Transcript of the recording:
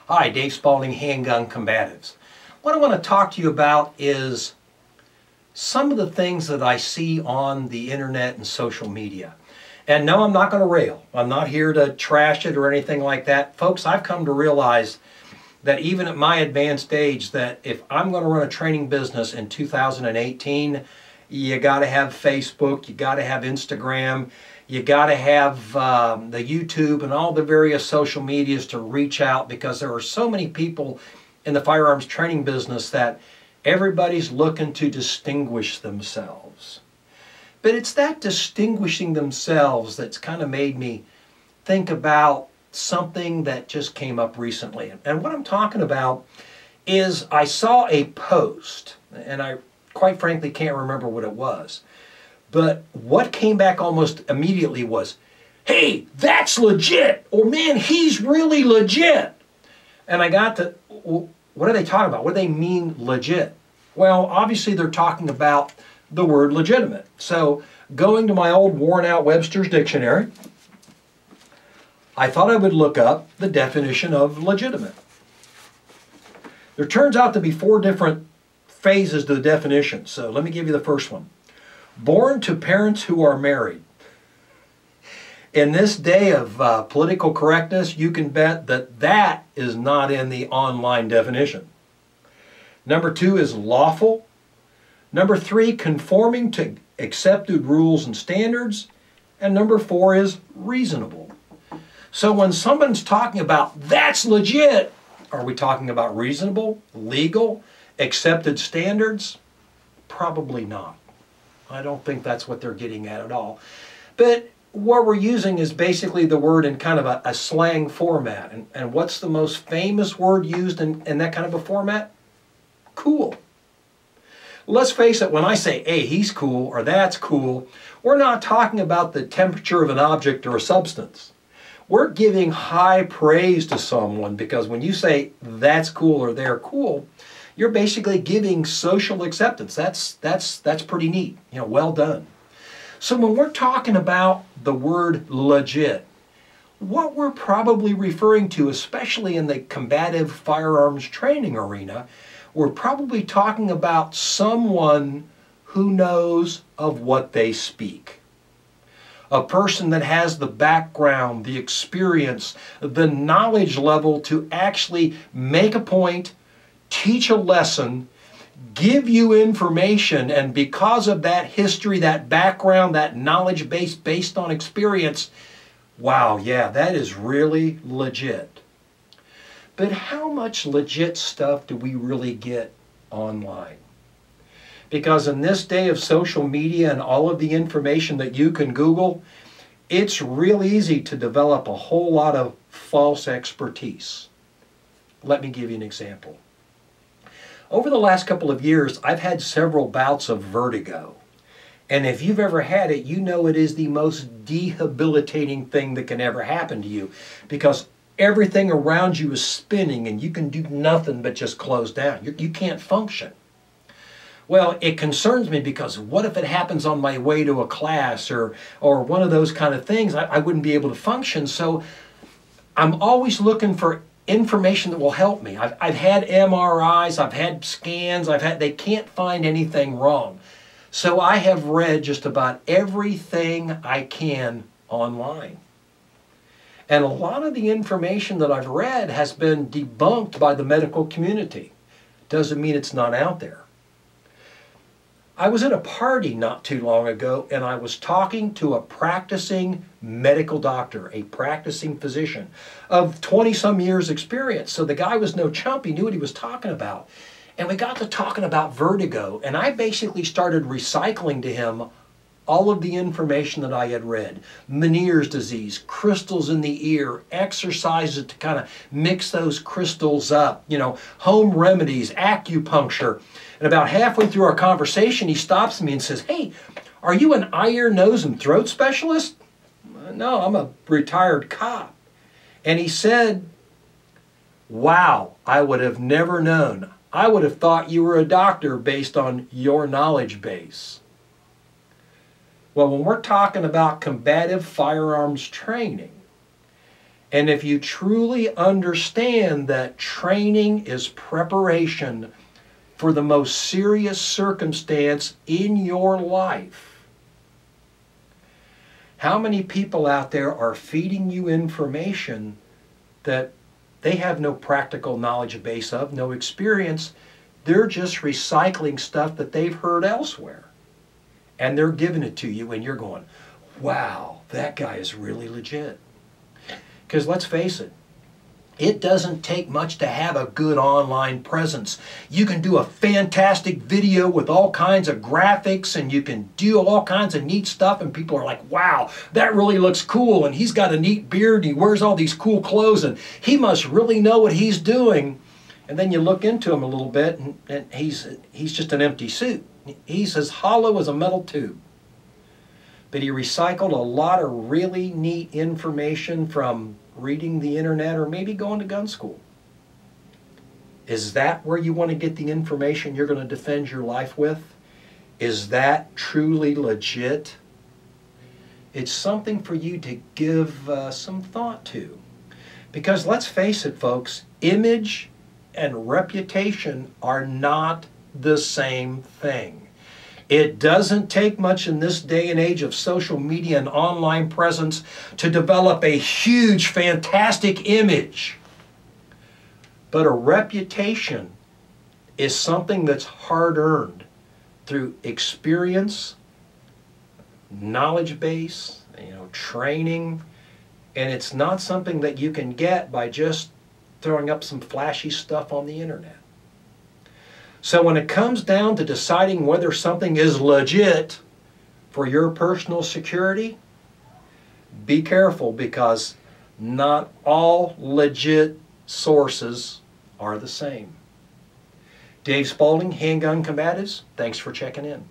Hi, Dave Spalding, Handgun Combatives. What I want to talk to you about is some of the things that I see on the internet and social media. And no, I'm not going to rail. I'm not here to trash it or anything like that. Folks, I've come to realize that even at my advanced age, that if I'm going to run a training business in 2018, you got to have Facebook, you got to have Instagram, you got to have the YouTube and all the various social medias to reach out, because there are so many people in the firearms training business that everybody's looking to distinguish themselves. But it's that distinguishing themselves that's kind of made me think about something that just came up recently. And what I'm talking about is I saw a post, and I quite frankly can't remember what it was. But what came back almost immediately was, hey, that's legit, or man, he's really legit. And I got to, what are they talking about? What do they mean legit? Well, obviously they're talking about the word legitimate. So going to my old worn out Webster's dictionary, I thought I would look up the definition of legitimate. There turns out to be 4 different phases to the definition. So let me give you the first one. Born to parents who are married. In this day of political correctness, you can bet that that is not in the online definition. Number 2 is lawful. Number 3, conforming to accepted rules and standards. And number 4 is reasonable. So when someone's talking about that's legit, are we talking about reasonable, legal, accepted standards? Probably not. I don't think that's what they're getting at all. But what we're using is basically the word in kind of a slang format. And what's the most famous word used in that kind of a format? Cool. Let's face it, when I say, hey, he's cool or that's cool, we're not talking about the temperature of an object or a substance. We're giving high praise to someone, because when you say that's cool or they're cool, you're basically giving social acceptance. That's pretty neat. You know, well done. So when we're talking about the word legit, what we're probably referring to, especially in the combative firearms training arena, we're probably talking about someone who knows of what they speak. A person that has the background, the experience, the knowledge level to actually make a point, teach a lesson, give you information, and because of that history, that background, that knowledge base based on experience, wow, yeah, that is really legit. But how much legit stuff do we really get online? Because in this day of social media and all of the information that you can Google, it's real easy to develop a whole lot of false expertise. Let me give you an example. Over the last couple of years, I've had several bouts of vertigo. And if you've ever had it, you know it is the most debilitating thing that can ever happen to you, because everything around you is spinning and you can do nothing but just close down. You can't function. Well, it concerns me, because what if it happens on my way to a class or one of those kind of things? I wouldn't be able to function. So I'm always looking for information that will help me. I've had MRIs, I've had scans, they can't find anything wrong. So I have read just about everything I can online. And a lot of the information that I've read has been debunked by the medical community. Doesn't mean it's not out there. I was at a party not too long ago, and I was talking to a practicing medical doctor, a practicing physician of 20-some years experience. So the guy was no chump. He knew what he was talking about. And we got to talking about vertigo, and I basically started recycling to him all of the information that I had read. Meniere's disease, crystals in the ear, exercises to kind of mix those crystals up, you know, home remedies, acupuncture. And about halfway through our conversation, he stops me and says, hey, are you an eye, ear, nose, and throat specialist? No, I'm a retired cop. And he said, wow, I would have never known. I would have thought you were a doctor based on your knowledge base. Well, when we're talking about combative firearms training, And if you truly understand that training is preparation for the most serious circumstance in your life, how many people out there are feeding you information that they have no practical knowledge base of, no experience? They're just recycling stuff that they've heard elsewhere. And they're giving it to you and you're going, wow, that guy is really legit. Because let's face it, it doesn't take much to have a good online presence. You can do a fantastic video with all kinds of graphics and you can do all kinds of neat stuff and people are like, wow, that really looks cool, and he's got a neat beard and he wears all these cool clothes and he must really know what he's doing. And then you look into him a little bit and he's just an empty suit. He's as hollow as a metal tube. But he recycled a lot of really neat information from reading the internet or maybe going to gun school. Is that where you want to get the information you're going to defend your life with? Is that truly legit? It's something for you to give some thought to. Because let's face it, folks, image and reputation are not the same thing. It doesn't take much in this day and age of social media and online presence to develop a huge, fantastic image. But a reputation is something that's hard-earned through experience, knowledge base, training, and it's not something that you can get by just throwing up some flashy stuff on the internet. So when it comes down to deciding whether something is legit for your personal security, be careful, because not all legit sources are the same. Dave Spaulding, Handgun Combatives, thanks for checking in.